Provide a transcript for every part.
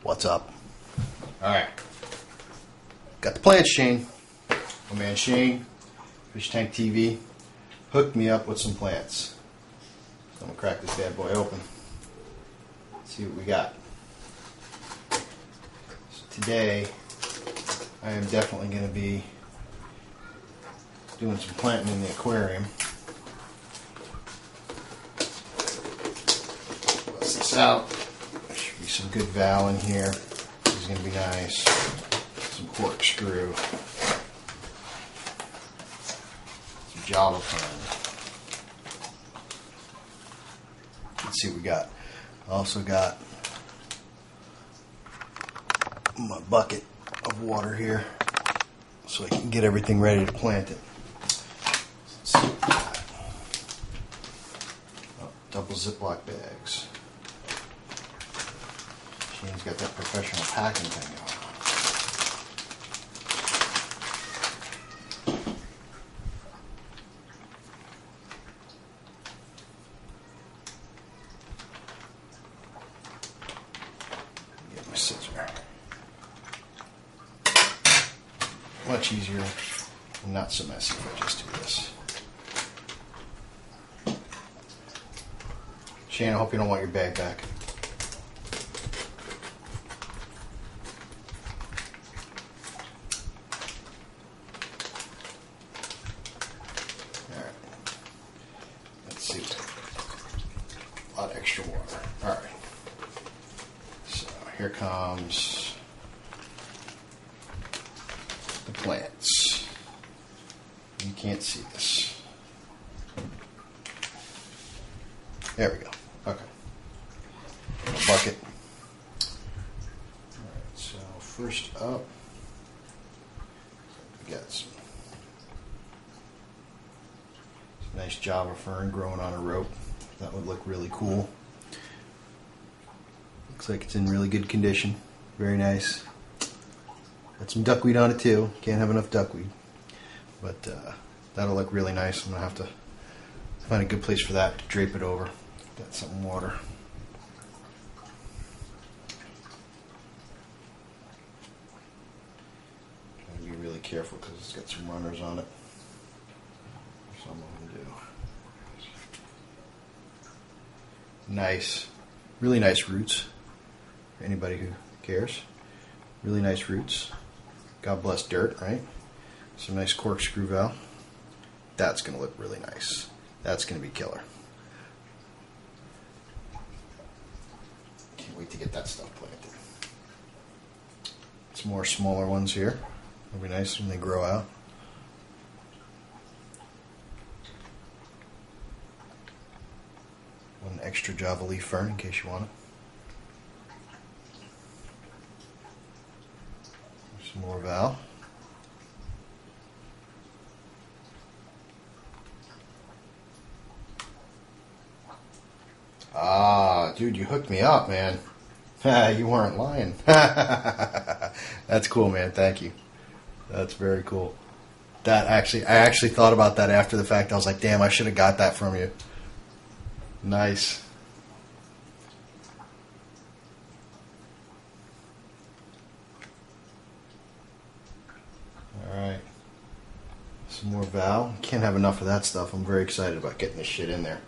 What's up? Alright. Got the plants, Shane. My man Shane, Fish Tank TV, hooked me up with some plants. So I'm going to crack this bad boy open. See what we got. So today, I am definitely going to be doing some planting in the aquarium. Bust this out. There should be some good val in here. This is going to be nice. Some corkscrew. Some java fern. Let's see what we got. I also got my bucket of water here so I can get everything ready to plant it. Let's see what we got. Oh, double Ziploc bags. Shane's got that professional packing thing going. Much easier and not so messy if I just do this. Shane, I hope you don't want your bag back. Alright. Let's see. A lot of extra water. Alright. So here comes plants. You can't see this. There we go. Okay. A bucket. Alright, so first up, we got some nice java fern growing on a rope. That would look really cool. Looks like it's in really good condition. Very nice. Got some duckweed on it too. Can't have enough duckweed. But that'll look really nice. I'm going to have to find a good place for that to drape it over. Got some water. Got to be really careful because it's got some runners on it. Some of them do. Nice. Really nice roots. For anybody who cares. Really nice roots. God bless dirt, right? Some nice corkscrew val. That's going to look really nice. That's going to be killer. Can't wait to get that stuff planted. Some more smaller ones here. It'll be nice when they grow out. One extra java leaf fern in case you want it. Some more val. Ah, dude, you hooked me up, man. You weren't lying. That's cool, man. Thank you. That's very cool. I actually thought about that after the fact. I was like, damn, I should have got that from you. Nice. Alright, some more val. Can't have enough of that stuff. I'm very excited about getting this shit in there.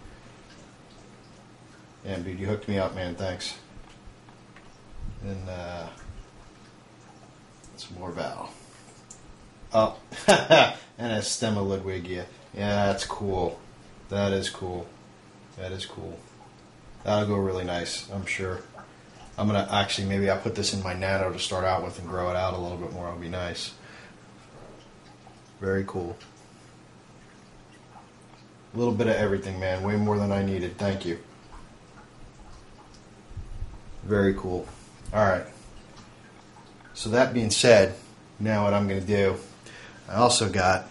Yeah, dude, you hooked me up, man. Thanks. And some more val. Oh, and a stem of Ludwigia. Yeah, that's cool. That is cool. That is cool. That'll go really nice, I'm sure. I'm going to actually, maybe I'll put this in my nano to start out with and grow it out a little bit more. It'll be nice. Very cool. A little bit of everything, man. Way more than I needed. Thank you. Very cool. Alright. So that being said, now what I'm going to do, I also got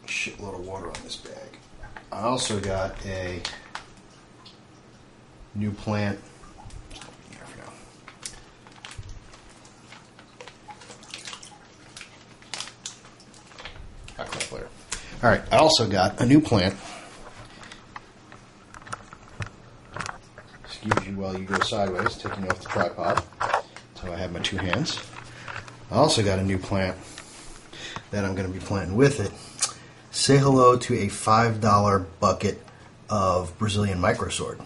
a shitload of water on this bag. I also got a new plant. Alright, I also got a new plant. excuse you while you go sideways, taking off the tripod. So I have my 2 hands. I also got a new plant that I'm going to be planting with it. Say hello to a $5 bucket of Brazilian microsword.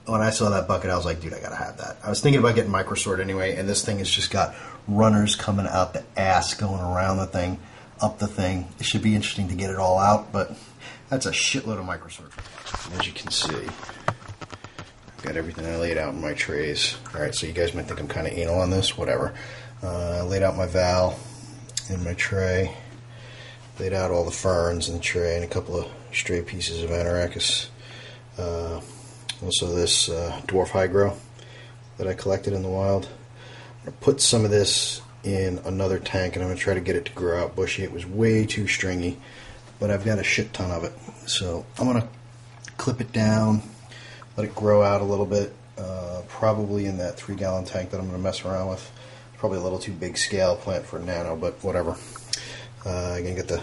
When I saw that bucket, I was like, dude, I gotta have that. I was thinking about getting microsword anyway, and this thing has just got runners coming out the ass, going around the thing, up the thing. It should be interesting to get it all out, but that's a shitload of microsword. As you can see, I've got everything I laid out in my trays. Alright, so you guys might think I'm kind of anal on this, whatever. I laid out my Val in my tray, laid out all the ferns in the tray, and a couple of stray pieces of Anarachis. Also this dwarf hygro that I collected in the wild. I'm going to put some of this in another tank, and I'm going to try to get it to grow out bushy. It was way too stringy, but I've got a shit ton of it. So I'm going to clip it down, let it grow out a little bit, probably in that 3-gallon tank that I'm going to mess around with. Probably a little too big scale plant for nano, but whatever. I'm going to get the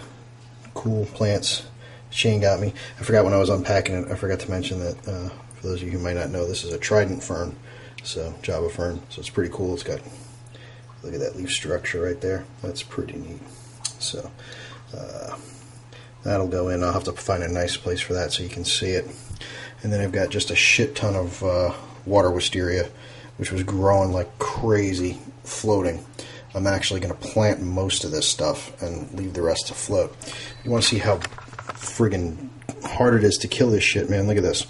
cool plants Shane got me. I forgot when I was unpacking it, I forgot to mention that, for those of you who might not know, this is a trident fern, so Java fern, so it's pretty cool. It's got, look at that leaf structure right there. That's pretty neat. So that'll go in. I'll have to find a nice place for that so you can see it. And then I've got just a shit ton of water wisteria, which was growing like crazy, floating. I'm actually going to plant most of this stuff and leave the rest to float. You want to see how friggin' hard it is to kill this shit, man. Look at this.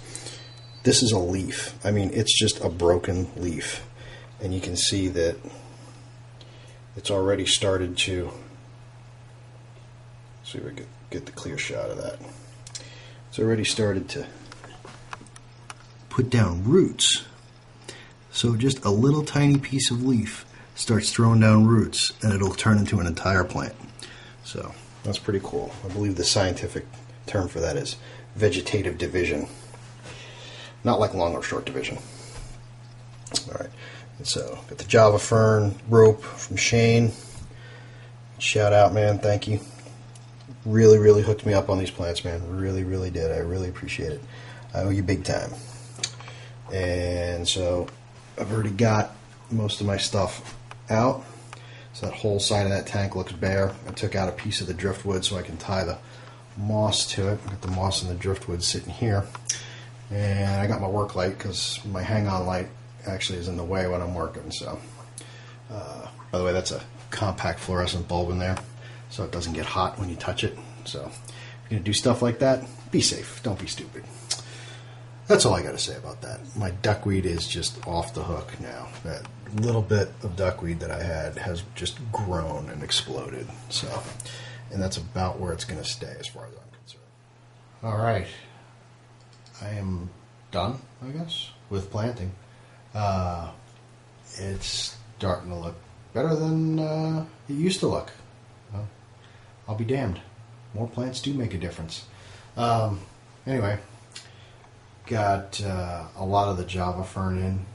This is a leaf. I mean, it's just a broken leaf. And you can see that it's already started to... see if I can get the clear shot of that. It's already started to put down roots. So just a little tiny piece of leaf starts throwing down roots, and it'll turn into an entire plant. So that's pretty cool. I believe the scientific term for that is vegetative division. Not like long or short division. Alright, so got the Java fern rope from Shane. Shout out, man, thank you. Really, really hooked me up on these plants, man. Really, really did. I really appreciate it. I owe you big time. And so I've already got most of my stuff out. So that whole side of that tank looks bare. I took out a piece of the driftwood so I can tie the moss to it. I got the moss and the driftwood sitting here. And I got my work light because my hang-on light actually is in the way when I'm working. So, by the way, that's a compact fluorescent bulb in there, so it doesn't get hot when you touch it. So, if you're going to do stuff like that, be safe. Don't be stupid. That's all I got to say about that. My duckweed is just off the hook now. That little bit of duckweed that I had has just grown and exploded. So, and that's about where it's going to stay as far as I'm concerned. All right. I am done, I guess, with planting. It's starting to look better than it used to look. Well, I'll be damned. More plants do make a difference. Anyway, got a lot of the Java fern in.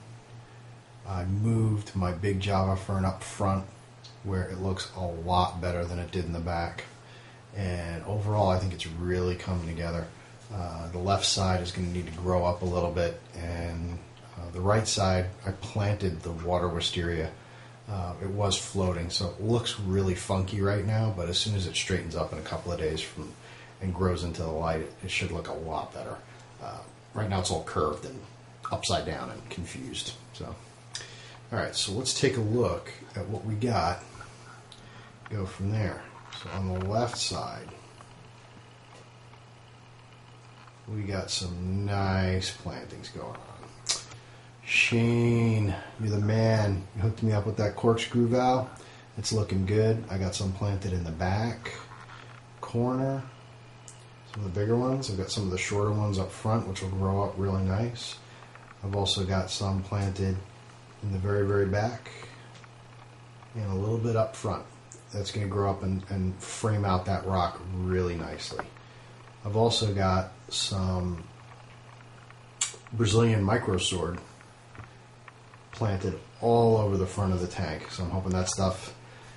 I moved my big Java fern up front where it looks a lot better than it did in the back. And overall, I think it's really coming together. The left side is going to need to grow up a little bit, and the right side, I planted the water wisteria. It was floating, so it looks really funky right now, but as soon as it straightens up in a couple of days and grows into the light, it should look a lot better. Right now it's all curved and upside down and confused. So, all right, so let's take a look at what we got. Go from there. So on the left side, we got some nice plantings going on. Shane, you're the man. You hooked me up with that corkscrew valve. It's looking good. I got some planted in the back corner. Some of the bigger ones. I've got some of the shorter ones up front, which will grow up really nice. I've also got some planted in the very, very back and a little bit up front. That's going to grow up and frame out that rock really nicely. I've also got some Brazilian microsword planted all over the front of the tank. So I'm hoping that stuff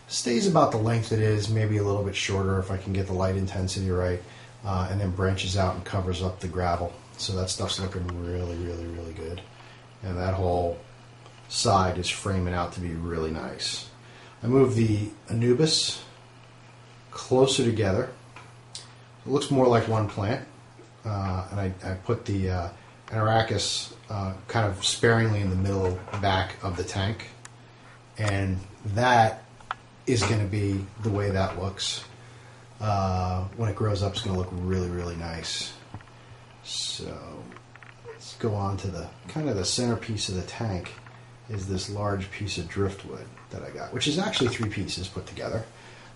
stays about the length it is, maybe a little bit shorter if I can get the light intensity right, and then branches out and covers up the gravel So that stuff's looking really, really, really good. And that whole side is framing out to be really nice. I moved the Anubis closer together. It looks more like one plant. And I put the Anarachis kind of sparingly in the middle back of the tank. And that is going to be the way that looks. When it grows up, it's going to look really, really nice. So let's go on to the kind of the centerpiece of the tank is this large piece of driftwood that I got, which is actually 3 pieces put together.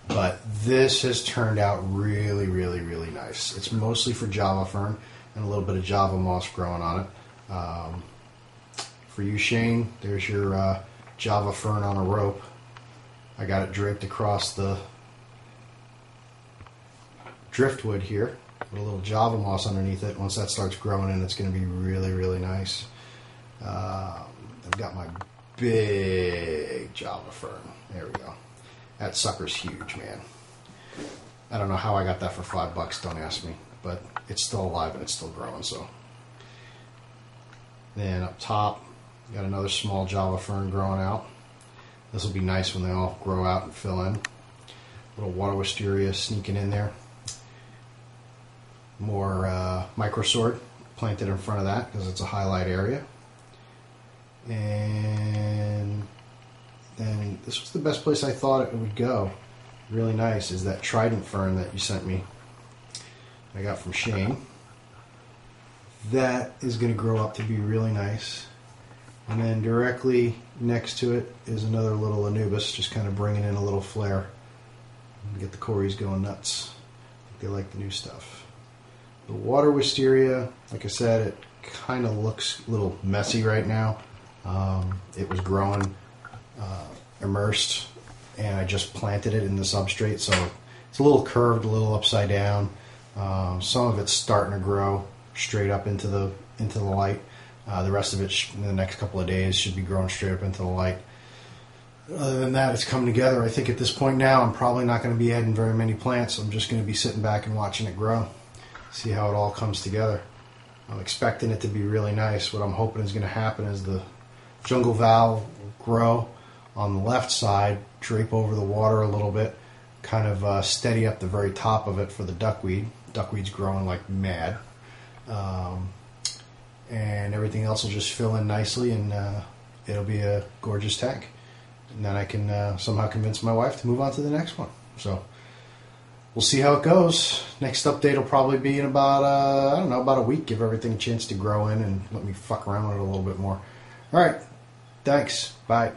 But this has turned out really, really, really nice. It's mostly for Java fern and a little bit of Java moss growing on it. For you, Shane, there's your Java fern on a rope. I got it draped across the driftwood here with a little Java moss underneath it. Once that starts growing in, it's going to be really, really nice. I've got my big Java fern. There we go. That sucker's huge, man. I don't know how I got that for $5, don't ask me. But it's still alive and it's still growing, so. Then up top, got another small Java fern growing out. This will be nice when they all grow out and fill in. Little water wisteria sneaking in there. More microsword planted in front of that because it's a highlight area. And then this was the best place I thought it would go. Really nice is that trident fern that you sent me. I got from Shane. That is going to grow up to be really nice. And then directly next to it is another little Anubis, just kind of bringing in a little flair. Get the Corys going nuts. They like the new stuff. The water wisteria, like I said, it kind of looks a little messy right now. It was growing immersed, and I just planted it in the substrate, so it's a little curved, a little upside down. Some of it's starting to grow straight up into the light. The rest of it in the next couple of days should be growing straight up into the light. Other than that, it's come together. I think at this point now, I'm probably not going to be adding very many plants. I'm just going to be sitting back and watching it grow. See how it all comes together. I'm expecting it to be really nice. What I'm hoping is going to happen is the jungle val will grow on the left side, drape over the water a little bit, kind of steady up the very top of it for the duckweed. Duckweed's growing like mad. And everything else will just fill in nicely, and it'll be a gorgeous tank. And then I can somehow convince my wife to move on to the next one. So we'll see how it goes. Next update will probably be in about, I don't know, about a week. Give everything a chance to grow in and let me fuck around with it a little bit more. All right. Thanks. Bye.